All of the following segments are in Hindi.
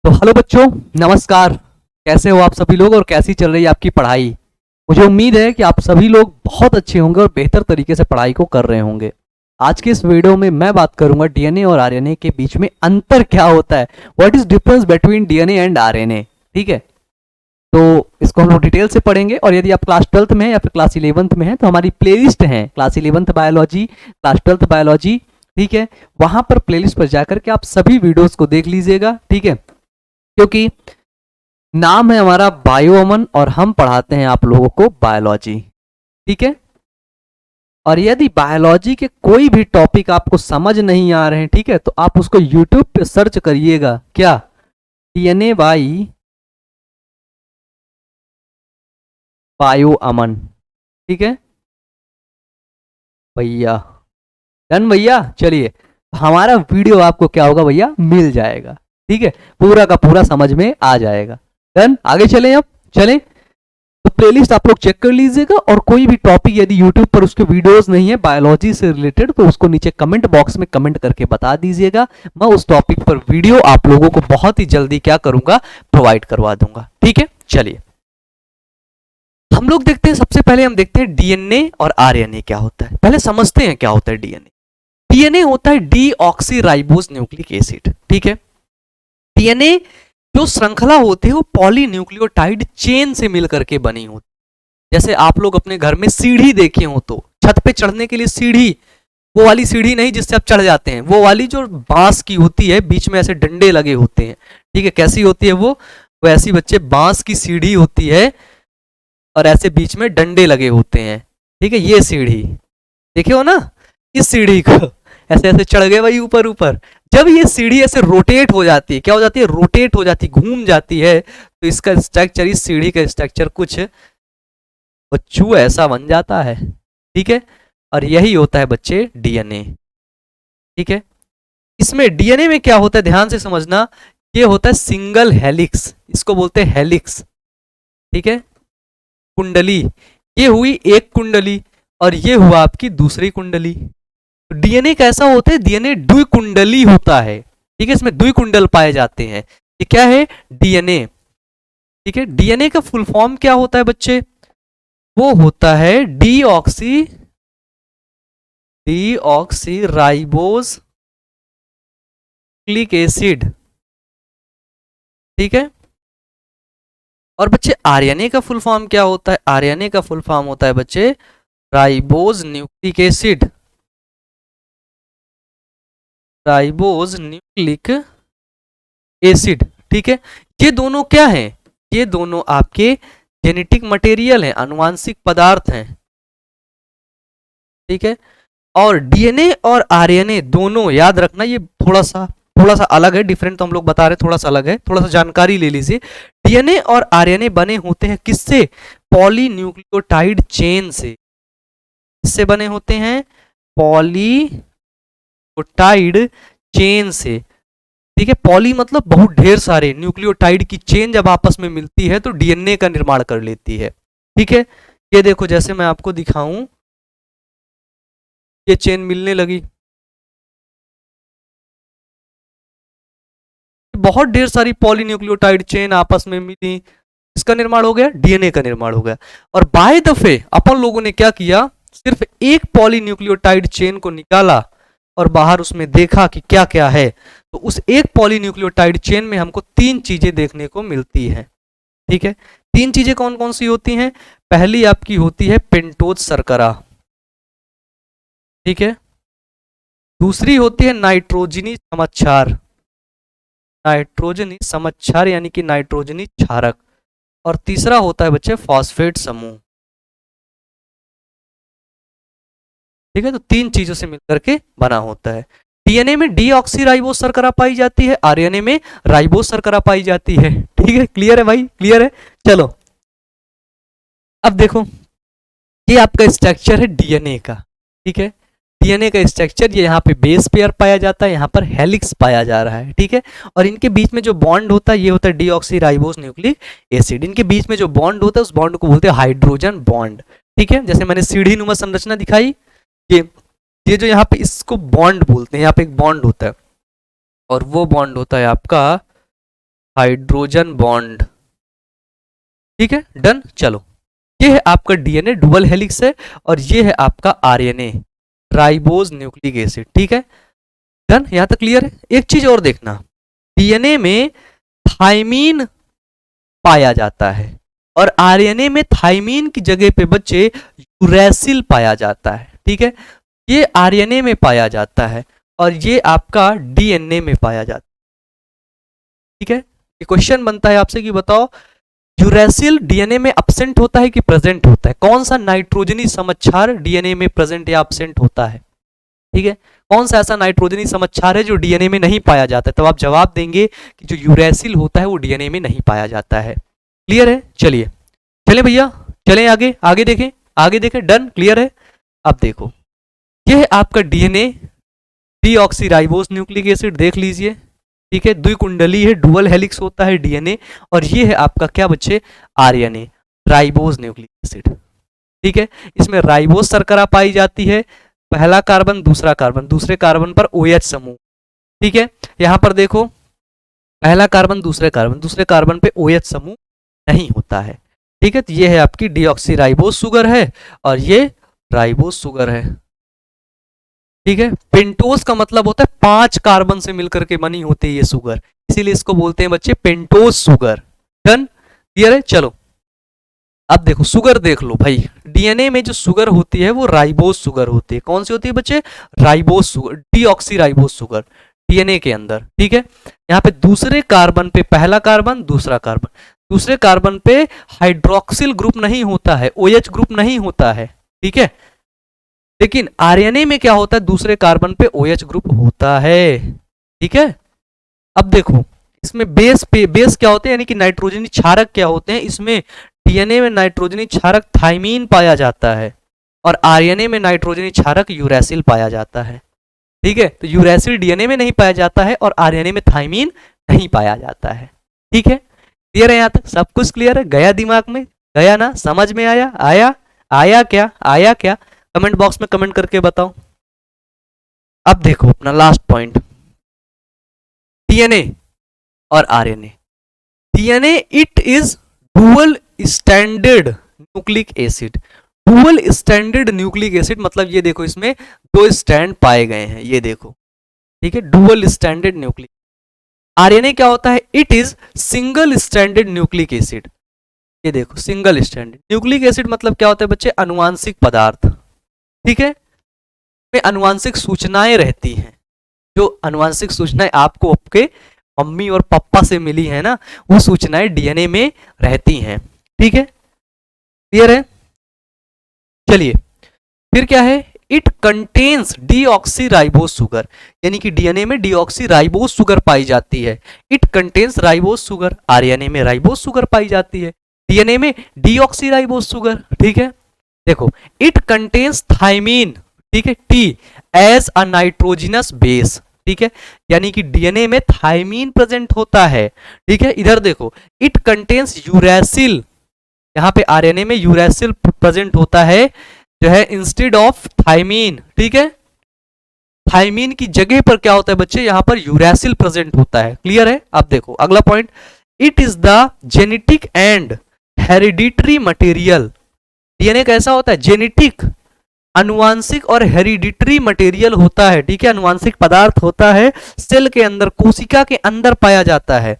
तो हेलो बच्चों, नमस्कार। कैसे हो आप सभी लोग और कैसी चल रही है आपकी पढ़ाई। मुझे उम्मीद है कि आप सभी लोग बहुत अच्छे होंगे और बेहतर तरीके से पढ़ाई को कर रहे होंगे। आज के इस वीडियो में मैं बात करूंगा डीएनए और आरएनए के बीच में अंतर क्या होता है। What is difference between DNA and RNA. ठीक है, तो इसको हम लोग डिटेल से पढ़ेंगे। और यदि आप क्लास 12th में है या फिर क्लास 11th में है तो हमारी प्लेलिस्ट है class 11th biology, class 12th biology. ठीक है, वहां पर प्लेलिस्ट पर जाकर के आप सभी वीडियोस को देख लीजिएगा। ठीक है, क्योंकि नाम है हमारा बायो अमन और हम पढ़ाते हैं आप लोगों को बायोलॉजी। ठीक है, और यदि बायोलॉजी के कोई भी टॉपिक आपको समझ नहीं आ रहे हैं, ठीक है, तो आप उसको यूट्यूब पे सर्च करिएगा, क्या, डीएनए बाई बायो अमन। ठीक है भैया, डन भैया। चलिए, हमारा वीडियो आपको क्या होगा भैया, मिल जाएगा। ठीक है, पूरा का पूरा समझ में आ जाएगा। डन, आगे चलें। अब चलें, तो प्लेलिस्ट आप लोग चेक कर लीजिएगा। और कोई भी टॉपिक यदि यूट्यूब पर उसके वीडियोस नहीं है बायोलॉजी से रिलेटेड तो उसको नीचे कमेंट बॉक्स में कमेंट करके बता दीजिएगा। मैं उस टॉपिक पर वीडियो आप लोगों को बहुत ही जल्दी क्या करूंगा, प्रोवाइड करवा दूंगा। ठीक है, चलिए हम लोग देखते हैं। सबसे पहले हम देखते हैं डीएनए और आरएनए क्या होता है। पहले समझते हैं क्या होता है डीएनए। डीएनए होता है डीऑक्सीराइबोस न्यूक्लिक एसिड। ठीक है, डीएनए जो श्रृंखला होती है वो पॉलीन्यूक्लियोटाइड चेन से मिलकर के बनी होती है। जैसे आप लोग अपने घर में सीढ़ी देखे हो तो छत पे चढ़ने के लिए सीढ़ी, वो वाली सीढ़ी नहीं जिससे आप चढ़ जाते हैं, वो वाली जो बांस की होती है, बीच में ऐसे डंडे लगे होते हैं। ठीक है, कैसी होती है वो ऐसी बच्चे बांस की सीढ़ी होती है और ऐसे बीच में डंडे लगे होते हैं। ठीक है, ये सीढ़ी देखे हो ना, इस सीढ़ी को ऐसे ऐसे चढ़ गए भाई ऊपर ऊपर। जब ये सीढ़ी ऐसे रोटेट हो जाती है, क्या हो जाती है, रोटेट हो जाती, घूम जाती है, तो इसका स्ट्रक्चर, इस सीढ़ी का स्ट्रक्चर कुछ बच्चू ऐसा बन जाता है। ठीक है, और यही होता है बच्चे डीएनए। ठीक है, इसमें डीएनए में क्या होता है, ध्यान से समझना, ये होता है सिंगल हेलिक्स, इसको बोलते हैं हेलिक्स। ठीक है, कुंडली, ये हुई एक कुंडली और ये हुआ आपकी दूसरी कुंडली। डीएनए कैसा होता है, डीएनए द्विकुंडली होता है। ठीक है, इसमें द्विकुंडल पाए जाते हैं। ये क्या है, डीएनए। ठीक है, डीएनए का फुल फॉर्म क्या होता है बच्चे, वो होता है डीऑक्सी राइबोस न्यूक्लिक एसिड। ठीक है, और बच्चे आरएनए का फुल फॉर्म क्या होता है, आरएनए का फुल फॉर्म होता है बच्चे ribose nucleic acid, ribose nucleic acid. ठीक है, ये दोनों क्या हैं, ये दोनों आपके जेनेटिक मटेरियल हैं, आनुवांशिक पदार्थ हैं। ठीक है, और डीएनए और आरएनए दोनों याद रखना, ये थोड़ा सा अलग है, डिफरेंट तो हम लोग बता रहे हैं, थोड़ा सा अलग है, थोड़ा सा जानकारी ले लीजिए। डीएनए और आरएनए बने होते हैं किससे, पॉलीन्यूक्लियोटाइड चेन से। किससे बने होते हैं, पॉलीन्यूक्लियोटाइड चेन से। ठीक है, पॉली मतलब बहुत ढेर सारे, न्यूक्लियोटाइड की चेन जब आपस में मिलती है तो डीएनए का निर्माण कर लेती है। ठीक है, ये देखो जैसे मैं आपको दिखाऊं, ये चेन मिलने लगी, बहुत ढेर सारी पॉलीन्यूक्लियोटाइड चेन आपस में मिली, इसका निर्माण हो गया, डीएनए का निर्माण हो गया। और बाय दफे अपन लोगों ने क्या किया, सिर्फ एक पॉलीन्यूक्लियोटाइड चेन को निकाला और बाहर उसमें देखा कि क्या क्या है। तो उस एक पॉलीन्यूक्लियोटाइड चेन में हमको तीन चीजें देखने को मिलती है। ठीक है, तीन चीजें कौन कौन सी होती हैं, पहली आपकी होती है पेंटोज शर्करा। ठीक है, दूसरी होती है नाइट्रोजनी समाचार, नाइट्रोजनी समाचार यानी कि नाइट्रोजनी क्षारक। और तीसरा होता है बच्चे फॉस्फेट समूह। ठीक है, तो तीन चीजों से मिलकर के बना होता है। डीएनए में डीऑक्सीराइबोस शर्करा पाई जाती है, आरएनए में राइबोस शर्करा पाई जाती है। ठीक है, क्लियर है भाई, क्लियर है। चलो अब देखो, ये आपका स्ट्रक्चर है डीएनए का। ठीक है, डीएनए का स्ट्रक्चर, ये यहाँ पे बेस पेयर पाया जाता है, यहाँ पर हेलिक्स पाया जा रहा है। ठीक है, और इनके बीच में जो बॉन्ड होता है ये होता है डीऑक्सीराइबोस न्यूक्लिक एसिड। इनके बीच में जो बॉन्ड होता है उस बॉन्ड को बोलते हैं हाइड्रोजन बॉन्ड। ठीक है, जैसे मैंने सीढ़ी नुमा संरचना दिखाई, ये ये जो यहाँ पे इसको बॉन्ड बोलते हैं, यहाँ पे एक बॉन्ड होता है और वो बॉन्ड होता है आपका हाइड्रोजन बॉन्ड। ठीक है, डन। चलो, ये है आपका डीएनए डुअल हेलिक्स है, और ये है आपका आरएनए राइबोज न्यूक्लिक एसिड। ठीक है, डन, यहां तक क्लियर है। एक चीज और देखना, डीएनए में थाइमीन पाया जाता है, और आरएनए में थाइमीन की जगह पे बच्चे यूरैसिल पाया जाता है। ठीक है, ये आरएनए में पाया जाता है और ये आपका डीएनए में पाया जाता है। ठीक है, ये क्वेश्चन बनता है आपसे कि बताओ यूरैसिल डीएनए में अब्सेंट होता है कि प्रेजेंट होता है? कौन सा नाइट्रोजनी समक्षार डीएनए में प्रेजेंट या अब्सेंट होता है? ठीक है, कौन सा ऐसा नाइट्रोजनी समक्षार है जो डीएनए में नहीं पाया जाता है? तो आप जवाब देंगे कि जो यूरैसिल होता है वो डीएनए में नहीं पाया जाता है। क्लियर है? चलिए चले भैया, चलें आगे, आगे देखें, आगे देखें। डन, क्लियर है। अब देखो, ये है आपका डीएनए डीऑक्सीराइबोस न्यूक्लिक एसिड, देख लीजिए। ठीक है, द्विकुंडली है, डुअल हेलिक्स होता है डीएनए, और ये है आपका क्या बच्चे, आरएनए राइबोस न्यूक्लिक एसिड। ठीक है, इसमें राइबोस शर्करा पाई जाती है, पहला कार्बन दूसरा कार्बन, दूसरे कार्बन पर OH समूह। ठीक है, यहां पर देखो पहला कार्बन दूसरे कार्बन, दूसरे कार्बन पे OH समूह नहीं होता है। ठीक है, तो ये है आपकी डीऑक्सीराइबोस शुगर है, और ये राइबोस शुगर है। ठीक है, पेंटोस का मतलब होता है 5 कार्बन से मिलकर के बनी होती है ये शुगर, इसीलिए इसको बोलते हैं बच्चे पेंटोस शुगर। डन, क्लियर है। चलो अब देखो, शुगर देख लो भाई, डीएनए में जो शुगर होती है वो राइबोस शुगर होती है। कौन सी होती है बच्चे? Ribose sugar, deoxyribose sugar DNA के अंदर। ठीक है, यहाँ पे दूसरे कार्बन पे पहला कार्बन दूसरा कार्बन, दूसरे कार्बन पे हाइड्रोक्सिल ग्रुप नहीं होता है, OH ग्रुप नहीं होता है। ठीक है, लेकिन आरएनए में क्या होता है, दूसरे कार्बन पे OH ग्रुप होता है। ठीक है, अब देखो इसमें बेस पे बेस क्या होते हैं, यानी कि नाइट्रोजनी क्षारक क्या होते हैं? इसमें डीएनए में नाइट्रोजनी क्षारक थाइमीन पाया जाता है, और आरएनए में नाइट्रोजनी क्षारक यूरैसिल पाया जाता है। ठीक है, तो यूरैसिल डीएनए में नहीं पाया जाता है और आरएनए में थाइमीन नहीं पाया जाता है। ठीक है, क्लियर है? यहां तक सब कुछ क्लियर है? गया दिमाग में? गया ना? समझ में आया? आया? आया क्या? आया क्या? कमेंट बॉक्स में कमेंट करके बताओ। अब देखो अपना लास्ट पॉइंट, डीएनए और RNA. DNA it is dual standard nucleic acid. Dual standard nucleic acid मतलब ये देखो, इसमें 2 स्टैंड पाए गए हैं, ये देखो। ठीक है, डुअल स्टैंडर्ड न्यूक्लिक। आरएनए क्या होता है? It is single standard nucleic acid. ये देखो, सिंगल स्टैंडर्ड न्यूक्लिक एसिड मतलब क्या होता है बच्चे? अनुवांशिक पदार्थ। ठीक है, में अनुवांशिक सूचनाएं रहती हैं, जो अनुवांशिक सूचनाएं आपको आपके मम्मी और पापा से मिली है ना, वो सूचनाएं डीएनए में रहती हैं। ठीक है, क्लियर है? चलिए, फिर क्या है? इट कंटेन्स डीऑक्सीराइबोस शुगर, यानी कि डीएनए में डीऑक्सीराइबोस शुगर पाई जाती है। It contains ribose sugar, RNA में राइबोस शुगर पाई जाती है, डीएनए में डीऑक्सीराइबोस शुगर। ठीक है, देखो इट कंटेन्स थाइमीन, ठीक है, T as a nitrogenous base. ठीक है, यानी कि डीएनए में थाइमीन प्रेजेंट होता है। ठीक है, इधर देखो, इट कंटेन्स यूरैसिल, यहाँ पे आरएनए में यूरैसिल प्रेजेंट होता है जो है इंस्टेड ऑफ थाइमीन। ठीक है, थाइमीन की जगह पर क्या होता है बच्चे? यहाँ पर यूरैसिल प्रेजेंट होता है। क्लियर है? अब देखो अगला point, it is the genetic and hereditary material. DNA कैसा होता है? जेनेटिक, अनुवांशिक और हेरिडिटरी मटेरियल होता है। ठीक है, अनुवांशिक पदार्थ होता है, सेल के अंदर, कोशिका के अंदर पाया जाता है।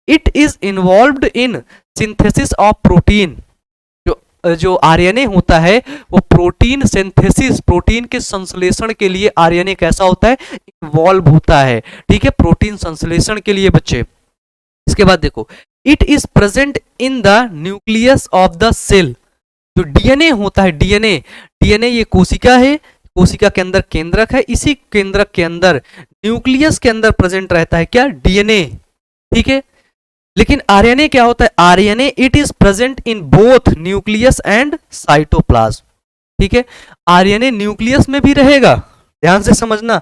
It is involved in synthesis of protein. जो आरएनए होता है वो प्रोटीन सिंथेसिस, प्रोटीन के संश्लेषण के लिए आरएनए कैसा होता है? इन्वॉल्व होता है। ठीक है, प्रोटीन संश्लेषण के लिए बच्चे। इसके बाद देखो, it is present in the nucleus of the cell. जो डीएनए होता है, डीएनए डीएनए ये कोशिका है, कोशिका के अंदर केंद्रक है, इसी केंद्रक के अंदर न्यूक्लियस के अंदर प्रेजेंट रहता है क्या? डीएनए। ठीक है, लेकिन आरएनए क्या होता है? RNA it is present in both nucleus and cytoplasm. ठीक है, आरएनए न्यूक्लियस में भी रहेगा, ध्यान से समझना,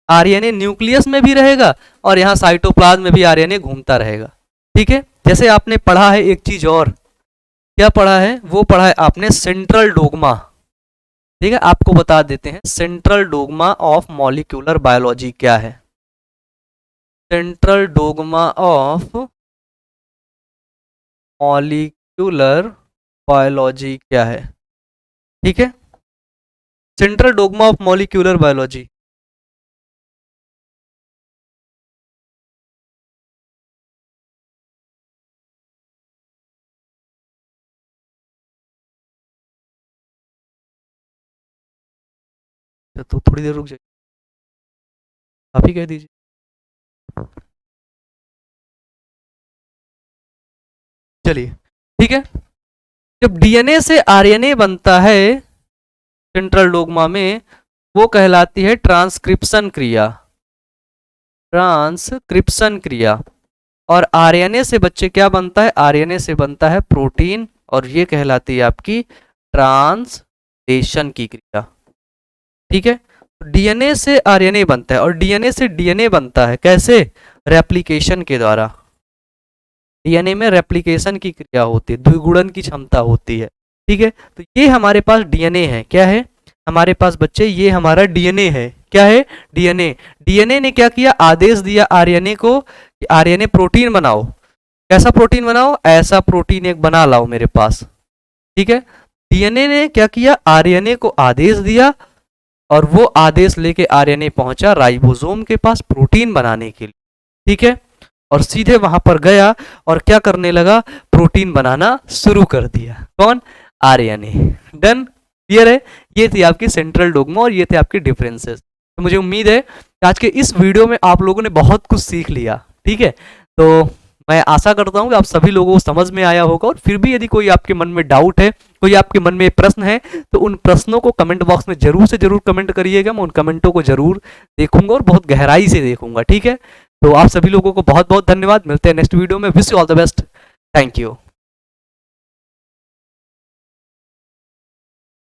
आरएनए न्यूक्लियस में भी रहेगा और यहाँ साइटोप्लाज्म में भी आरएनए घूमता रहेगा। ठीक है, जैसे आपने पढ़ा है एक चीज और, क्या पढ़ा है? वो पढ़ा है आपने सेंट्रल डोग्मा। ठीक है, आपको बता देते हैं central dogma of molecular biology क्या है। Central dogma of molecular biology क्या है, ठीक है, central dogma of molecular biology. तो थोड़ी देर रुक जाइए, आप ही कह दीजिए। चलिए, ठीक है, जब डीएनए से आरएनए बनता है सेंट्रल डोगमा में, वो कहलाती है ट्रांसक्रिप्शन क्रिया, ट्रांसक्रिप्शन क्रिया। और आरएनए से बच्चे क्या बनता है, आरएनए से बनता है प्रोटीन, और ये कहलाती है आपकी ट्रांसलेशन की क्रिया, ठीक है। डीएनए से आरएनए बनता है और डीएनए से डीएनए बनता है, कैसे, रेप्लिकेशन के द्वारा। डीएनए में रेप्लिकेशन की क्रिया होती है, द्विगुणन की क्षमता होती है, ठीक है। तो ये हमारे पास डीएनए है, क्या है हमारे पास बच्चे, ये हमारा डीएनए है, क्या है, डीएनए। डीएनए ने क्या किया, आदेश दिया आरएनए को कि आरएनए प्रोटीन बनाओ। कैसा प्रोटीन बनाओ, ऐसा प्रोटीन एक बना लाओ मेरे पास, ठीक है। डीएनए ने क्या किया, आरएनए को आदेश दिया, और वो आदेश लेके आरएनए पहुंचा राइबोसोम के पास प्रोटीन बनाने के लिए, ठीक है। और सीधे वहां पर गया और क्या करने लगा, प्रोटीन बनाना शुरू कर दिया, कौन, आरएनए। डन, क्लियर है। ये थी आपकी सेंट्रल डोगमा और ये थे आपके डिफरेंसेस। तो मुझे उम्मीद है कि आज के इस वीडियो में आप लोगों ने बहुत कुछ सीख लिया, ठीक है। तो मैं आशा करता हूँ कि आप सभी लोगों को समझ में आया होगा, और फिर भी यदि कोई आपके मन में डाउट है, कोई आपके मन में प्रश्न है, तो उन प्रश्नों को कमेंट बॉक्स में जरूर से जरूर कमेंट करिएगा। मैं उन कमेंटों को जरूर देखूंगा और बहुत गहराई से देखूंगा, ठीक है। तो आप सभी लोगों को बहुत बहुत धन्यवाद, मिलते हैं नेक्स्ट वीडियो में। Wish you all the best, thank you.